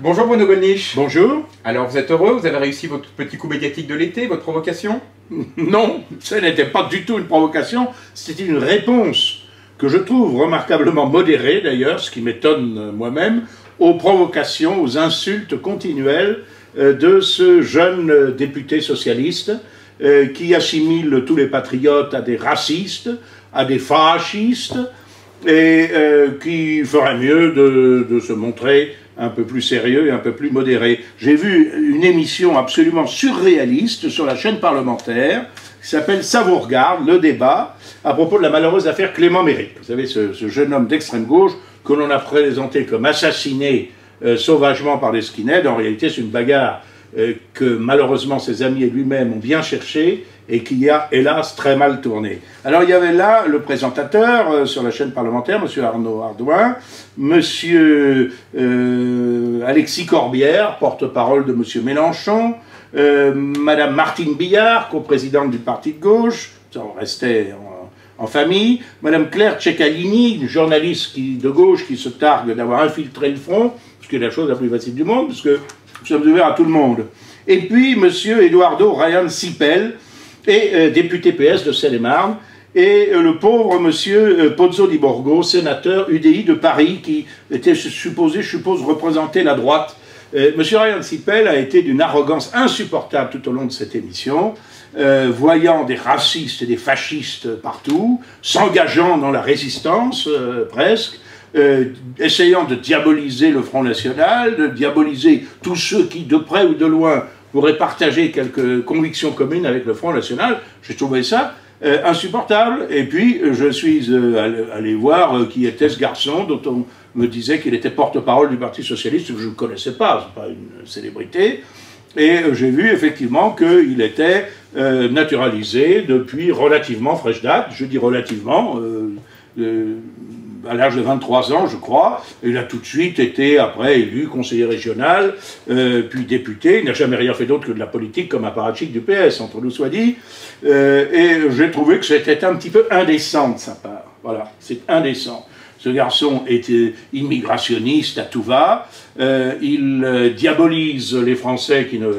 Bonjour Bruno Gollnisch. Bonjour. Alors vous êtes heureux, vous avez réussi votre petit coup médiatique de l'été, votre provocation? Non, ce n'était pas du tout une provocation, c'était une réponse que je trouve remarquablement modérée d'ailleurs, ce qui m'étonne moi-même, aux provocations, aux insultes continuelles de ce jeune député socialiste qui assimile tous les patriotes à des racistes, à des fascistes, et qui ferait mieux de se montrer un peu plus sérieux et un peu plus modéré. J'ai vu une émission absolument surréaliste sur la chaîne parlementaire qui s'appelle Ça vous regarde, le débat, à propos de la malheureuse affaire Clément Méric. Vous savez, ce jeune homme d'extrême gauche que l'on a présenté comme assassiné sauvagement par les skinheads. En réalité, c'est une bagarre que malheureusement ses amis et lui-même ont bien cherché et qui a hélas très mal tourné. Alors il y avait là le présentateur sur la chaîne parlementaire, M. Arnaud Ardouin, M. Alexis Corbière, porte-parole de M. Mélenchon, Mme Martine Billard, coprésidente du parti de gauche, on restait en famille, Mme Claire Ceccalini, une journaliste de gauche qui se targue d'avoir infiltré le front, ce qui est la chose la plus facile du monde, parce que nous sommes ouverts à tout le monde. Et puis M. Eduardo Ryan Sipel, député PS de Seine-et-Marne, et le pauvre M. Pozzo di Borgo, sénateur UDI de Paris, qui était supposé, je suppose, représenter la droite. M. Ryan Sipel a été d'une arrogance insupportable tout au long de cette émission, voyant des racistes et des fascistes partout, s'engageant dans la résistance, presque, essayant de diaboliser le Front National, de diaboliser tous ceux qui, de près ou de loin, pourraient partager quelques convictions communes avec le Front National. J'ai trouvé ça insupportable. Et puis, je suis allé voir qui était ce garçon dont on me disait qu'il était porte-parole du Parti Socialiste, que je ne connaissais pas, c'est pas une célébrité. Et j'ai vu effectivement qu'il était naturalisé depuis relativement fraîche date. Je dis relativement, à l'âge de 23 ans, je crois. Il a tout de suite été, après, élu conseiller régional, puis député. Il n'a jamais rien fait d'autre que de la politique comme apparatchik du PS, entre nous soit dit. Et j'ai trouvé que c'était un petit peu indécent de sa part. Voilà, c'est indécent. Ce garçon était immigrationniste à tout va. Il diabolise les Français qui ne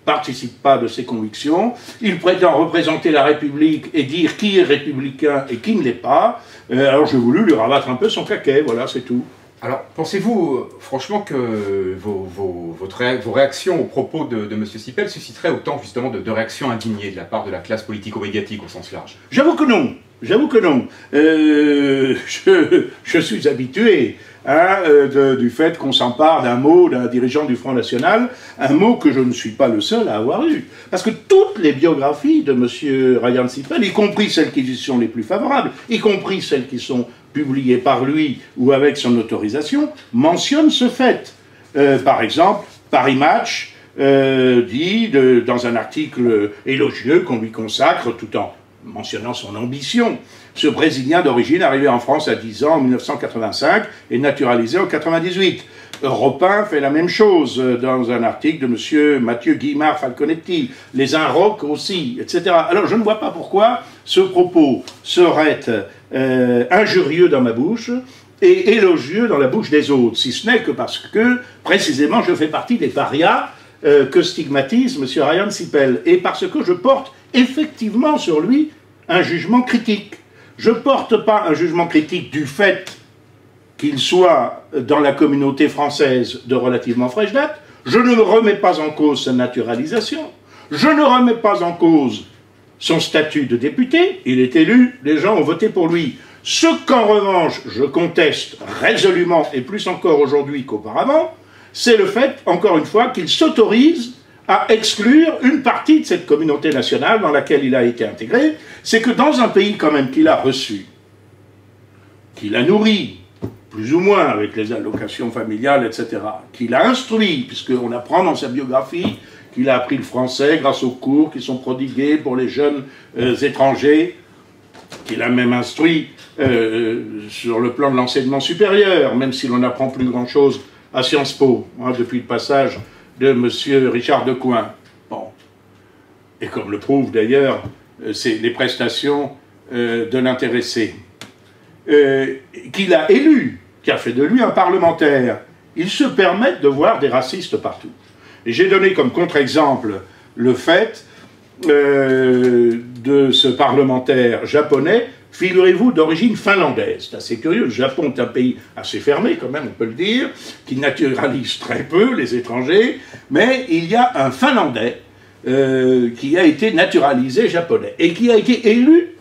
participe pas de ses convictions, il prétend représenter la République et dire qui est républicain et qui ne l'est pas, alors j'ai voulu lui rabattre un peu son caquet, voilà, c'est tout. Alors, pensez-vous franchement que vos réactions aux propos de M. Sipel susciteraient autant justement de réactions indignées de la part de la classe politico-médiatique au sens large? J'avoue que non, j'avoue que non. Je suis habitué du fait qu'on s'empare d'un mot d'un dirigeant du Front National, un mot que je ne suis pas le seul à avoir eu. Parce que toutes les biographies de M. Ryan Sipel, y compris celles qui sont les plus favorables, y compris celles qui sont publiées par lui ou avec son autorisation, mentionnent ce fait. Par exemple, Paris Match dit, dans un article élogieux qu'on lui consacre, tout en mentionnant son ambition, ce Brésilien d'origine arrivé en France à 10 ans en 1985 et naturalisé en 1998. Europe 1 fait la même chose dans un article de M. Mathieu Guimard Falconetti, les Inrocks aussi, etc. Alors je ne vois pas pourquoi ce propos serait injurieux dans ma bouche et élogieux dans la bouche des autres, si ce n'est que parce que, précisément, je fais partie des parias que stigmatise M. Ryan Sipel, et parce que je porte effectivement sur lui un jugement critique. Je ne porte pas un jugement critique du fait qu'il soit dans la communauté française de relativement fraîche date. Je ne remets pas en cause sa naturalisation. Je ne remets pas en cause son statut de député. Il est élu, les gens ont voté pour lui. Ce qu'en revanche, je conteste résolument, et plus encore aujourd'hui qu'auparavant, c'est le fait, encore une fois, qu'il s'autorise à exclure une partie de cette communauté nationale dans laquelle il a été intégré. C'est que dans un pays quand même qu'il a reçu, qu'il a nourri, plus ou moins avec les allocations familiales, etc., qu'il a instruit, puisqu'on apprend dans sa biographie qu'il a appris le français grâce aux cours qui sont prodigués pour les jeunes étrangers, qu'il a même instruit sur le plan de l'enseignement supérieur, même si l'on n'apprend plus grand-chose à Sciences Po, depuis le passage de M. Richard Decoing. Bon. Et comme le prouvent d'ailleurs les prestations de l'intéressé. Qu'il a élu, qui a fait de lui un parlementaire, ils se permettent de voir des racistes partout. Et j'ai donné comme contre-exemple le fait de ce parlementaire japonais, figurez-vous, d'origine finlandaise. C'est assez curieux, le Japon est un pays assez fermé, quand même, on peut le dire, qui naturalise très peu les étrangers, mais il y a un Finlandais qui a été naturalisé japonais et qui a été élu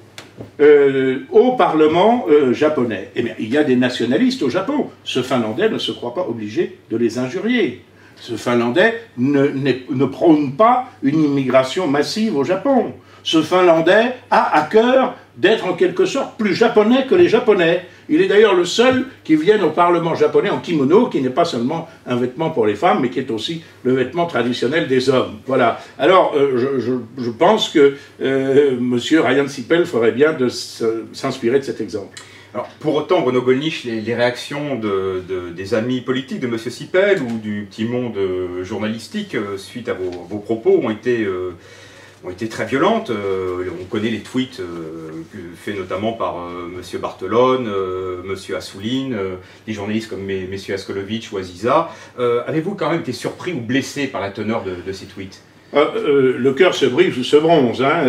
au Parlement japonais. Eh bien, il y a des nationalistes au Japon. Ce Finlandais ne se croit pas obligé de les injurier. Ce Finlandais ne prône pas une immigration massive au Japon. Ce Finlandais a à cœur d'être en quelque sorte plus japonais que les Japonais. Il est d'ailleurs le seul qui vienne au Parlement japonais en kimono, qui n'est pas seulement un vêtement pour les femmes, mais qui est aussi le vêtement traditionnel des hommes. Voilà. Alors, je pense que M. Ryan Sipel ferait bien de s'inspirer de cet exemple. Alors, pour autant, Bruno Gollnisch, les réactions des amis politiques de M. Sipel ou du petit monde journalistique suite à vos propos ont été très violentes. On connaît les tweets faits notamment par M. Barthelone, M. Assouline, des journalistes comme M. Askolovitch ou Aziza. Avez-vous quand même été surpris ou blessé par la teneur de ces tweets ? Le cœur se brise ou se bronze. Hein.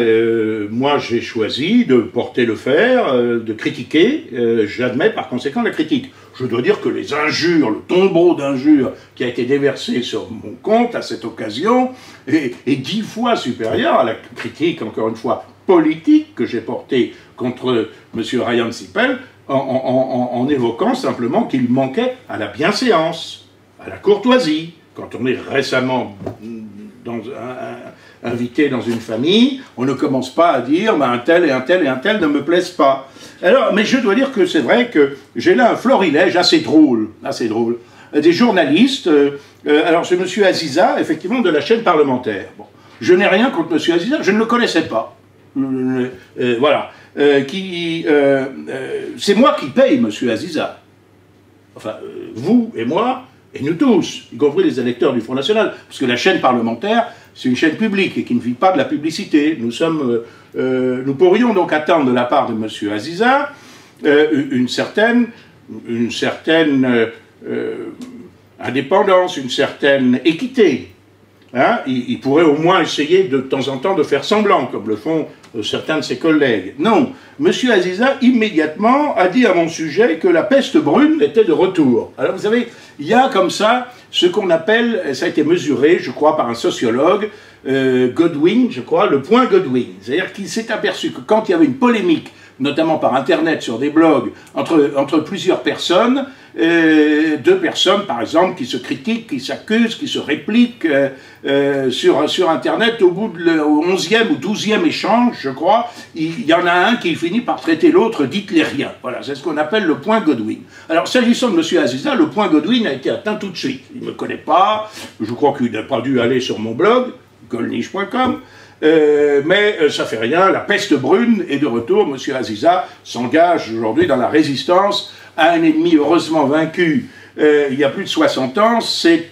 Moi, j'ai choisi de porter le fer, de critiquer. J'admets par conséquent la critique. Je dois dire que les injures, le tombeau d'injures qui a été déversé sur mon compte à cette occasion est 10 fois supérieur à la critique, encore une fois, politique que j'ai portée contre M. Ryan Sipel en évoquant simplement qu'il manquait à la bienséance, à la courtoisie. Quand on est récemment invité dans une famille, on ne commence pas à dire un tel et un tel et un tel ne me plaisent pas. Alors, mais je dois dire que c'est vrai que j'ai là un florilège assez drôle. Des journalistes, alors c'est M. Aziza, effectivement, de la chaîne parlementaire. Bon, je n'ai rien contre M. Aziza, je ne le connaissais pas. Voilà. C'est moi qui paye M. Aziza. Enfin, vous et moi, et nous tous, y compris les électeurs du Front National, parce que la chaîne parlementaire, c'est une chaîne publique et qui ne vit pas de la publicité. Nous pourrions donc attendre de la part de M. Aziza une certaine indépendance, une certaine équité. Hein, il pourrait au moins essayer de temps en temps de faire semblant, comme le font certains de ses collègues. Non, M. Aziza, immédiatement, a dit à mon sujet que la peste brune était de retour. Alors vous savez, il y a comme ça ce qu'on appelle, ça a été mesuré, je crois, par un sociologue, Godwin, je crois, le point Godwin. C'est-à-dire qu'il s'est aperçu que quand il y avait une polémique, notamment par Internet, sur des blogs, entre plusieurs personnes, deux personnes, par exemple, qui se critiquent, qui s'accusent, qui se répliquent sur Internet, au bout du 11e ou 12e échange, je crois, il y en a un qui finit par traiter l'autre d'hitlérien. Voilà, c'est ce qu'on appelle le point Godwin. Alors, s'agissant de M. Aziza, le point Godwin a été atteint tout de suite. Il ne me connaît pas, je crois qu'il n'a pas dû aller sur mon blog, gollnisch.com, mais ça fait rien, la peste brune est de retour. M. Aziza s'engage aujourd'hui dans la résistance à un ennemi heureusement vaincu il y a plus de 60 ans. C'est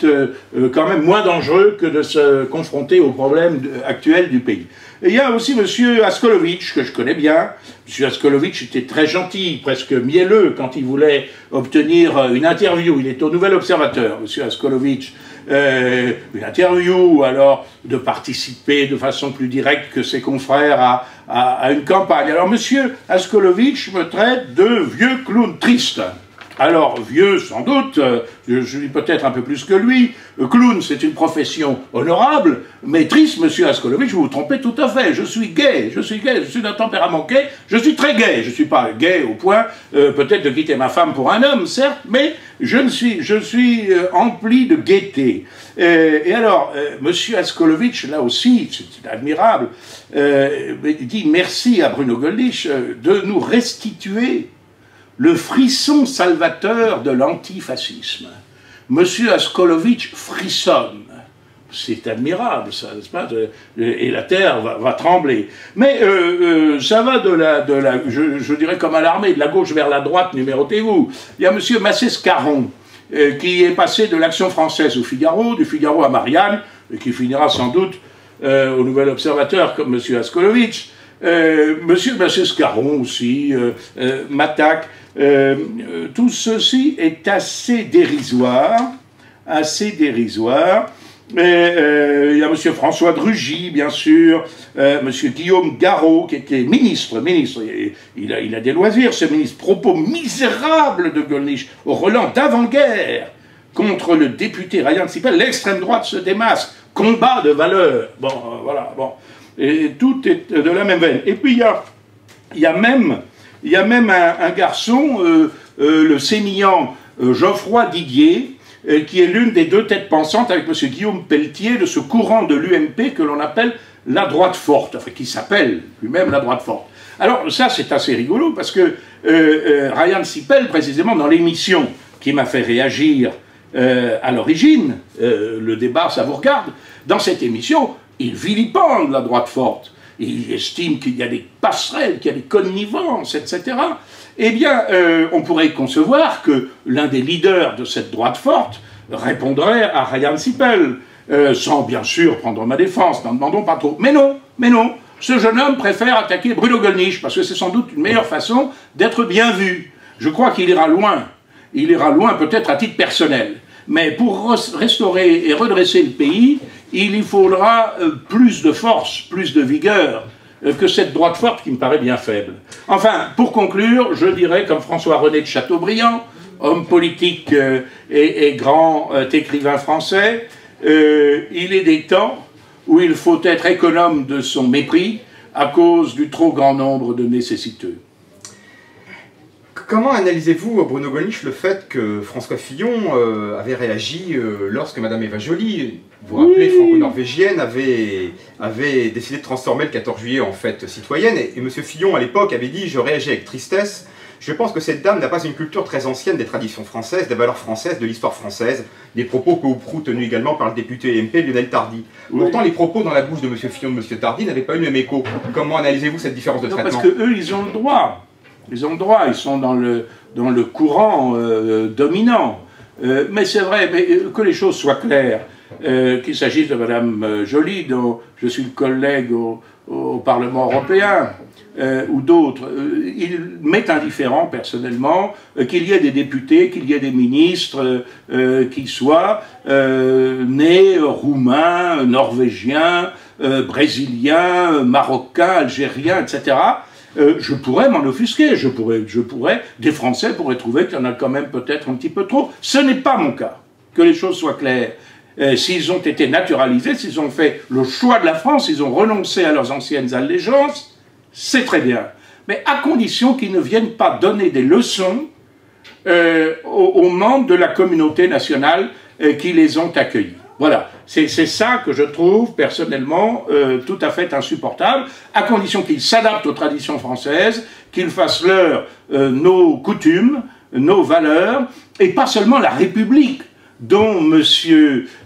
quand même moins dangereux que de se confronter aux problèmes actuels du pays. Et il y a aussi M. Askolovitch, que je connais bien. M. Askolovitch était très gentil, presque mielleux, quand il voulait obtenir une interview. Il est au Nouvel Observateur, M. Askolovitch. Une interview, alors de participer de façon plus directe que ses confrères à une campagne. Alors M. Askolovitch me traite de vieux clown triste. Alors, vieux, sans doute, je suis peut-être un peu plus que lui. Clown, c'est une profession honorable, mais triste, monsieur Askolovitch, vous vous trompez tout à fait. Je suis gay, je suis d'un tempérament gay, je suis très gay. Je ne suis pas gay au point, peut-être, de quitter ma femme pour un homme, certes, mais je suis empli de gaieté. Et alors, monsieur Askolovitch, là aussi, c'est admirable, il dit merci à Bruno Gollnisch de nous restituer le frisson salvateur de l'antifascisme. Monsieur Askolovitch frissonne. C'est admirable, ça, n'est-ce pas? Et la terre va trembler. Mais ça va je dirais comme à l'armée, de la gauche vers la droite, numérotez-vous. Il y a monsieur Massé-Scarron, qui est passé de l'Action française au Figaro, du Figaro à Marianne, et qui finira sans doute au Nouvel Observateur comme monsieur Askolovitch. Monsieur Massé-Scarron aussi, m'attaque. Tout ceci est assez dérisoire assez dérisoire. Il y a M. François de Rugy, bien sûr, M. Guillaume Garot, qui était ministre, il a des loisirs, ce ministre, propos misérables de Gollnisch, au relent d'avant-guerre, contre le député Ryan Sipel, l'extrême droite se démasque, combat de valeur, bon, voilà, bon, et tout est de la même veine. Et puis il y a même un garçon, le sémillant Geoffroy Didier, qui est l'une des deux têtes pensantes avec M. Guillaume Pelletier de ce courant de l'UMP que l'on appelle la droite forte, enfin qui s'appelle lui-même la droite forte. Alors ça c'est assez rigolo parce que Ryan Sipel, précisément dans l'émission qui m'a fait réagir à l'origine, le débat ça vous regarde, dans cette émission il vilipende la droite forte, il estime qu'il y a des passerelles, qu'il y a des connivences, etc. Eh bien, on pourrait concevoir que l'un des leaders de cette droite forte répondrait à Ryan Sipel, sans bien sûr prendre ma défense, n'en demandons pas trop. Mais non, ce jeune homme préfère attaquer Bruno Gollnisch, parce que c'est sans doute une meilleure façon d'être bien vu. Je crois qu'il ira loin peut-être à titre personnel. Mais pour restaurer et redresser le pays, il y faudra plus de force, plus de vigueur, que cette droite forte qui me paraît bien faible. Enfin, pour conclure, je dirais comme François-René de Chateaubriand, homme politique et grand écrivain français, il est des temps où il faut être économe de son mépris à cause du trop grand nombre de nécessiteux. Comment analysez-vous, Bruno Gollnisch, le fait que François Fillon avait réagi lorsque Madame Eva Joly, vous vous rappelez, franco-norvégienne, avait décidé de transformer le 14 juillet en fête citoyenne, et M. Fillon, à l'époque, avait dit « Je réagis avec tristesse. Je pense que cette dame n'a pas une culture très ancienne des traditions françaises, des valeurs françaises, de l'histoire française. » Des propos que vous tenus également par le député EMP Lionel Tardy. Oui. Pourtant, les propos dans la bouche de M. Fillon et de M. Tardy n'avaient pas eu le même écho. Comment analysez-vous cette différence de traitement? Parce qu'eux, ils ont le droit. Ils ont le droit, ils sont dans le courant dominant. Mais c'est vrai, mais que les choses soient claires, qu'il s'agisse de Mme Joly, dont je suis le collègue au Parlement européen, ou d'autres, il m'est indifférent personnellement qu'il y ait des députés, qu'il y ait des ministres qui soient nés roumains, norvégiens, brésiliens, marocains, algériens, etc. Je pourrais m'en offusquer, des Français pourraient trouver qu'il y en a quand même peut-être un petit peu trop. Ce n'est pas mon cas, que les choses soient claires. S'ils ont été naturalisés, s'ils ont fait le choix de la France, ils ont renoncé à leurs anciennes allégeances, c'est très bien. Mais à condition qu'ils ne viennent pas donner des leçons aux membres de la communauté nationale qui les ont accueillis. Voilà, c'est ça que je trouve personnellement tout à fait insupportable, à condition qu'ils s'adaptent aux traditions françaises, qu'ils fassent leur nos coutumes, nos valeurs, et pas seulement la République, dont M.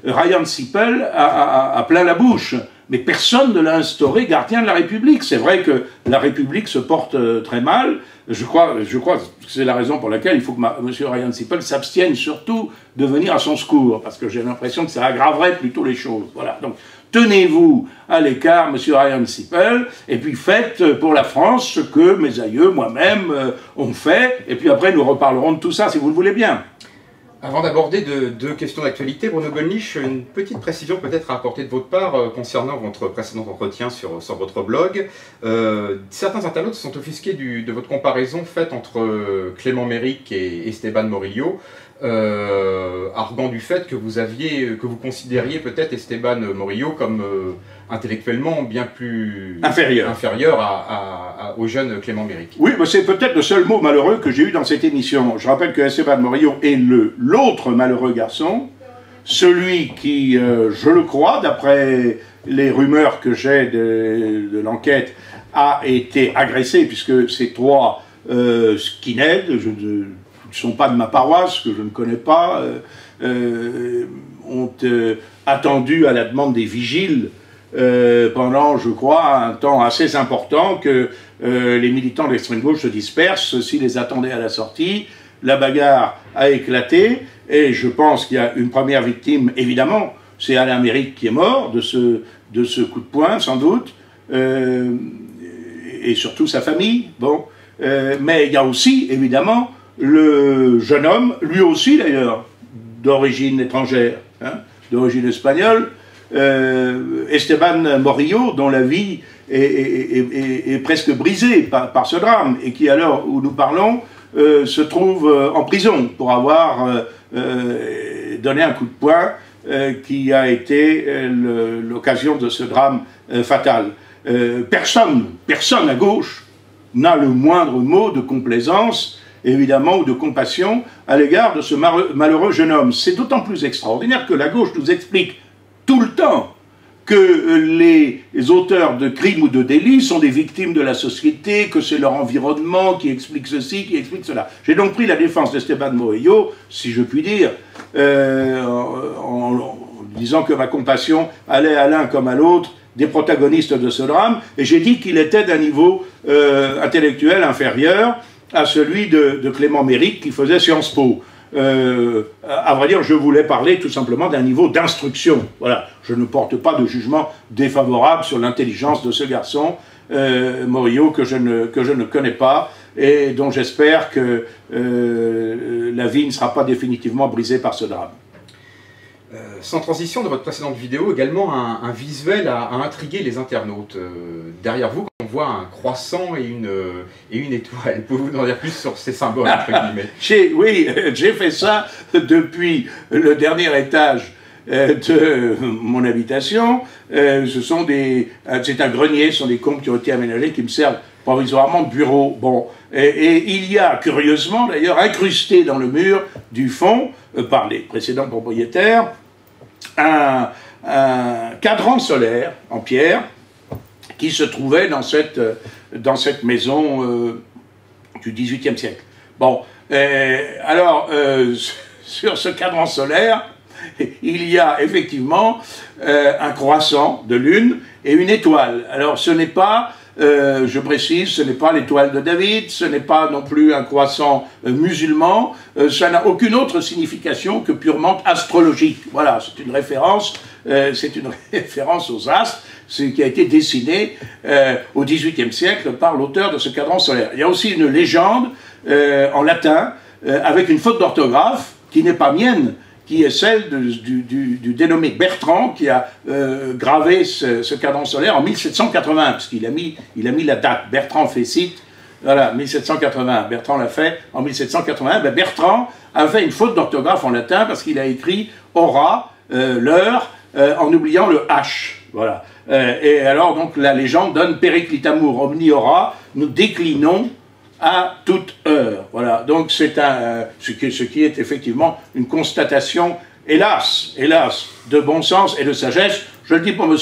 Ryan Sipel a plein la bouche. Mais personne ne l'a instauré gardien de la République. C'est vrai que la République se porte très mal. Je crois que c'est la raison pour laquelle il faut que M. Ryan Sipel s'abstienne surtout de venir à son secours, parce que j'ai l'impression que ça aggraverait plutôt les choses. Voilà. Donc, tenez-vous à l'écart, M. Ryan Sipel, et puis faites pour la France ce que mes aïeux, moi-même, ont fait, et puis après nous reparlerons de tout ça, si vous le voulez bien. Avant d'aborder deux questions d'actualité, Bruno Gollnisch, une petite précision peut-être à apporter de votre part concernant votre précédent entretien sur votre blog. Certains internautes se sont offusqués de votre comparaison faite entre Clément Méric et Esteban Morillo, arguant du fait que vous considériez peut-être Esteban Morillo comme intellectuellement bien plus inférieur au jeune Clément Méric. Oui, mais c'est peut-être le seul mot malheureux que j'ai eu dans cette émission. Je rappelle que Esteban Morillo est l'autre malheureux garçon, celui qui, je le crois, d'après les rumeurs que j'ai de l'enquête, a été agressé, puisque ces trois skinheads, ne sont pas de ma paroisse, que je ne connais pas, ont attendu à la demande des vigiles pendant, je crois, un temps assez important que les militants de l'extrême gauche se dispersent. S'ils les attendaient à la sortie, la bagarre a éclaté, et je pense qu'il y a une première victime, évidemment, c'est Alain Méric qui est mort de ce coup de poing, sans doute, et surtout sa famille, bon. Mais il y a aussi, évidemment, le jeune homme, lui aussi d'ailleurs, d'origine étrangère, hein, d'origine espagnole, Esteban Morillo, dont la vie est presque brisée par ce drame, et qui, à l'heure où nous parlons, se trouve en prison pour avoir donné un coup de poing qui a été l'occasion de ce drame fatal. Personne à gauche n'a le moindre mot de complaisance, évidemment, ou de compassion à l'égard de ce malheureux jeune homme. C'est d'autant plus extraordinaire que la gauche nous explique tout le temps que les auteurs de crimes ou de délits sont des victimes de la société, que c'est leur environnement qui explique ceci, qui explique cela. J'ai donc pris la défense d'Esteban Morillo, si je puis dire, en disant que ma compassion allait à l'un comme à l'autre des protagonistes de ce drame, et j'ai dit qu'il était d'un niveau intellectuel inférieur à celui de Clément Méric qui faisait Sciences Po. À vrai dire, je voulais parler tout simplement d'un niveau d'instruction. Voilà, je ne porte pas de jugement défavorable sur l'intelligence de ce garçon, Morillo, que je ne connais pas, et dont j'espère que la vie ne sera pas définitivement brisée par ce drame. Sans transition, dans votre précédente vidéo, également un visuel a intrigué les internautes. Derrière vous, on voit un croissant et une étoile. Pouvez-vous nous en dire plus sur ces symboles, entre guillemets? Oui, j'ai fait ça depuis le dernier étage de mon habitation. C'est un grenier, ce sont des combles qui ont été aménagés, qui me servent provisoirement de bureau. Bon, et il y a, curieusement d'ailleurs, incrusté dans le mur du fond, par les précédents propriétaires, un cadran solaire en pierre qui se trouvait dans cette maison du XVIIIe siècle. Bon, alors, sur ce cadran solaire, il y a effectivement un croissant de lune et une étoile. Alors, ce n'est pas, je précise, ce n'est pas l'étoile de David, ce n'est pas non plus un croissant musulman, ça n'a aucune autre signification que purement astrologique. Voilà, c'est une référence aux astres, ce qui a été dessiné au XVIIIe siècle par l'auteur de ce cadran solaire. Il y a aussi une légende en latin avec une faute d'orthographe qui n'est pas mienne, qui est celle du dénommé Bertrand, qui a gravé ce cadran solaire en 1781, parce qu'il a mis la date. Bertrand Fécite, voilà, 1781. Bertrand l'a fait en 1781. Ben Bertrand a fait une faute d'orthographe en latin, parce qu'il a écrit aura, l'heure, en oubliant le H. Voilà. Et alors, donc, la légende donne Periclitamur omni ora, nous déclinons à toute heure. Voilà, donc c'est ce qui est effectivement une constatation, hélas, de bon sens et de sagesse. Je le dis pour M.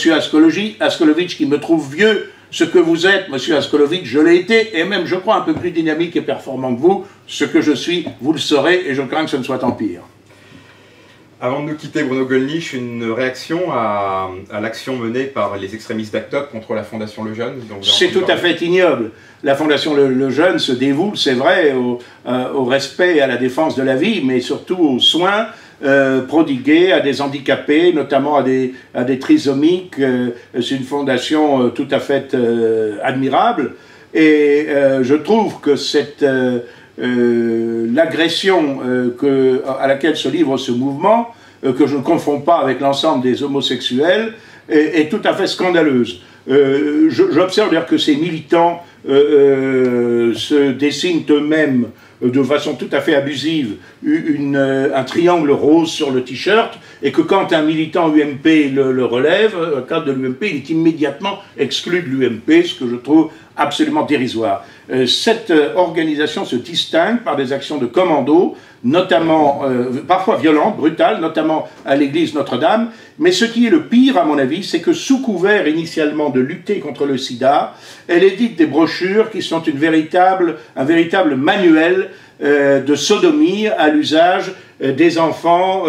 Askolovitch, qui me trouve vieux. Ce que vous êtes, M. Askolovitch, je l'ai été, et même, je crois, un peu plus dynamique et performant que vous. Ce que je suis, vous le saurez, et je crains que ce ne soit en pire. Avant de nous quitter, Bruno Gollnisch, une réaction à l'action menée par les extrémistes d'Act Up contre la Fondation Le Jeune. C'est tout à fait ignoble. La Fondation Le Jeune se dévoue, c'est vrai, au respect et à la défense de la vie, mais surtout aux soins prodigués à des handicapés, notamment à des trisomiques. C'est une fondation tout à fait admirable. Et je trouve que l'agression à laquelle se livre ce mouvement, que je ne confonds pas avec l'ensemble des homosexuels, est tout à fait scandaleuse. J'observe d'ailleurs que ces militants se dessinent eux-mêmes de façon tout à fait abusive un triangle rose sur le t-shirt, et que quand un militant UMP le relève, un cadre de l'UMP, il est immédiatement exclu de l'UMP, ce que je trouve absolument dérisoire. Cette organisation se distingue par des actions de commando, notamment, parfois violentes, brutales, notamment à l'église Notre-Dame, mais ce qui est le pire, à mon avis, c'est que sous couvert initialement de lutter contre le sida, elle édite des brochures qui sont un véritable manuel de sodomie à l'usage des enfants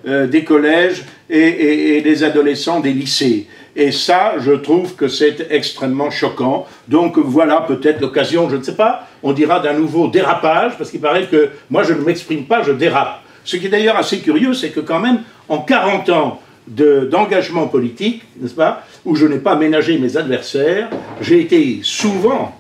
des collèges et des adolescents des lycées. Et ça, je trouve que c'est extrêmement choquant. Donc voilà peut-être l'occasion, je ne sais pas, on dira d'un nouveau dérapage, parce qu'il paraît que moi je ne m'exprime pas, je dérape. Ce qui est d'ailleurs assez curieux, c'est que quand même, en 40 ans d'engagement politique, n'est-ce pas, où je n'ai pas ménagé mes adversaires, j'ai été souvent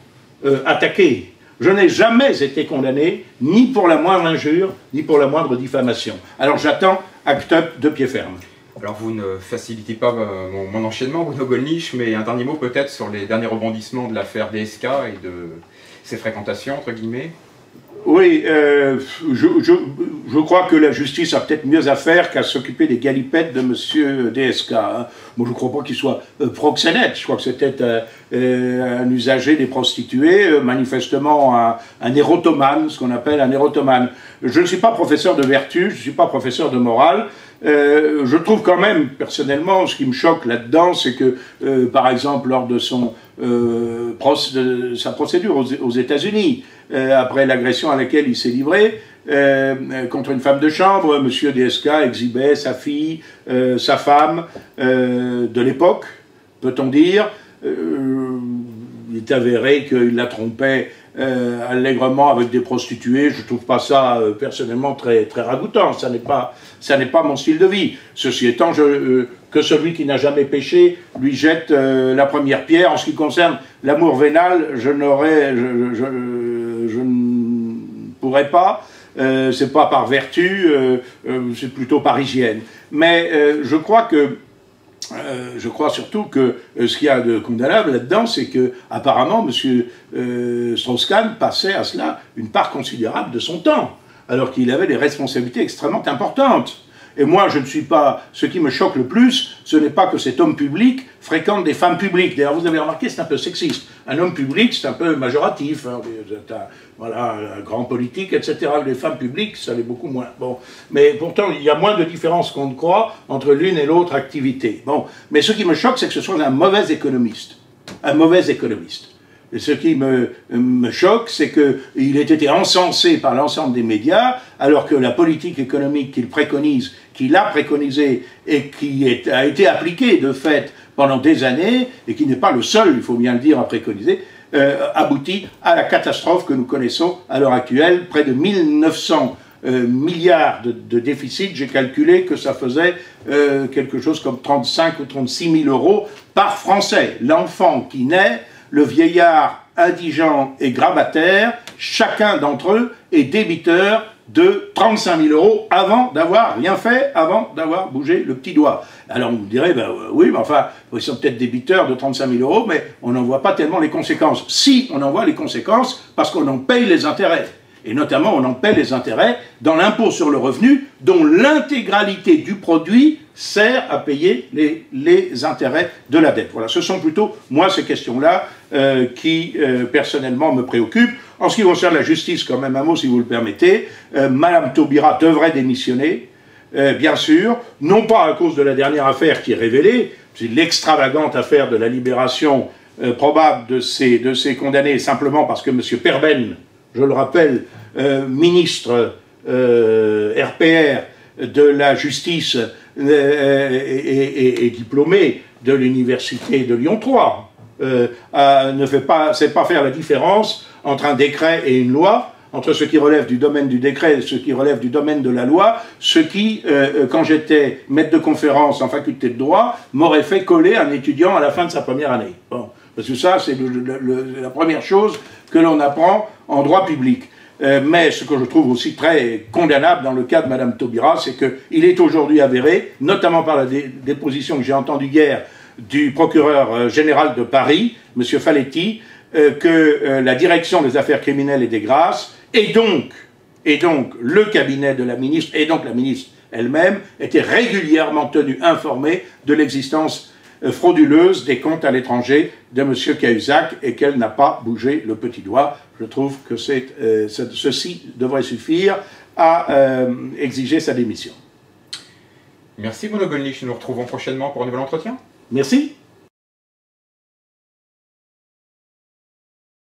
attaqué Je n'ai jamais été condamné, ni pour la moindre injure, ni pour la moindre diffamation. Alors j'attends Act Up de pied ferme. Alors vous ne facilitez pas mon enchaînement, Bruno Gollnisch, mais un dernier mot peut-être sur les derniers rebondissements de l'affaire DSK et de ses fréquentations, entre guillemets. Oui, je crois que la justice a peut-être mieux à faire qu'à s'occuper des galipettes de M. DSK. Hein. Moi, je ne crois pas qu'il soit proxénète. Je crois que c'était un usager des prostituées, manifestement un érotomane, ce qu'on appelle un érotomane. Je ne suis pas professeur de vertu, je ne suis pas professeur de morale. Je trouve quand même, personnellement, ce qui me choque là-dedans, c'est que, par exemple, lors de sa procédure aux États-Unis, après l'agression à laquelle il s'est livré, contre une femme de chambre, M. DSK exhibait sa fille, sa femme de l'époque, peut-on dire. Il est avéré qu'il la trompait allègrement avec des prostituées. Je ne trouve pas ça personnellement très ragoûtant. Ça n'est pas mon style de vie. Ceci étant, que celui qui n'a jamais péché lui jette la première pierre. En ce qui concerne l'amour vénal, je ne pourrais pas. C'est pas par vertu, c'est plutôt par hygiène. Mais je crois surtout que ce qu'il y a de condamnable là-dedans, c'est que apparemment M. Strauss-Kahn passait à cela une part considérable de son temps, alors qu'il avait des responsabilités extrêmement importantes. Et moi, je ne suis pas... Ce qui me choque le plus, ce n'est pas que cet homme public fréquente des femmes publiques. D'ailleurs, vous avez remarqué, c'est un peu sexiste. Un homme public, c'est un peu majoratif. Hein. Voilà, un grand politique, etc. Les femmes publiques, ça l'est beaucoup moins. Bon. Mais pourtant, il y a moins de différence qu'on ne croit entre l'une et l'autre activité. Bon. Mais ce qui me choque, c'est que ce soit un mauvais économiste. Un mauvais économiste. Et ce qui me choque, c'est qu'il ait été encensé par l'ensemble des médias, alors que la politique économique qu'il préconise, qu'il a préconisée et qui a été appliquée de fait pendant des années, et qui n'est pas le seul, il faut bien le dire, à préconiser, aboutit à la catastrophe que nous connaissons à l'heure actuelle, près de 1900 milliards de déficit. J'ai calculé que ça faisait quelque chose comme 35 ou 36 000 euros par Français. L'enfant qui naît, le vieillard indigent et grabataire, chacun d'entre eux est débiteur de 35 000 euros avant d'avoir rien fait, avant d'avoir bougé le petit doigt. Alors on me dirait, ben, oui, mais enfin, ils sont peut-être débiteurs de 35 000 euros, mais on n'en voit pas tellement les conséquences. Si, on en voit les conséquences, parce qu'on en paye les intérêts. Et notamment, on en paie les intérêts dans l'impôt sur le revenu, dont l'intégralité du produit sert à payer les intérêts de la dette. Voilà, ce sont plutôt, moi, ces questions-là qui, personnellement, me préoccupent. En ce qui concerne la justice, quand même, un mot, si vous le permettez, Madame Taubira devrait démissionner, bien sûr, non pas à cause de la dernière affaire qui est révélée, c'est l'extravagante affaire de la libération probable de ces condamnés, simplement parce que M. Perben, je le rappelle, ministre RPR de la justice et diplômé de l'université de Lyon 3, ne sait pas faire la différence entre un décret et une loi, entre ce qui relève du domaine du décret et ce qui relève du domaine de la loi, ce qui, quand j'étais maître de conférence en faculté de droit, m'aurait fait coller un étudiant à la fin de sa première année. Bon. Parce que ça, c'est la première chose que l'on apprend en droit public. Mais ce que je trouve aussi très condamnable dans le cas de Mme Taubira, c'est qu'il est aujourd'hui avéré, notamment par la déposition que j'ai entendue hier du procureur général de Paris, M. Faletti, que la direction des affaires criminelles et des grâces, et donc le cabinet de la ministre, et donc la ministre elle-même, étaient régulièrement tenus informés de l'existence frauduleuse des comptes à l'étranger de M. Cahuzac et qu'elle n'a pas bougé le petit doigt. Je trouve que ceci devrait suffire à exiger sa démission. Merci Bruno Gollnisch, nous nous retrouvons prochainement pour un nouvel entretien. Merci.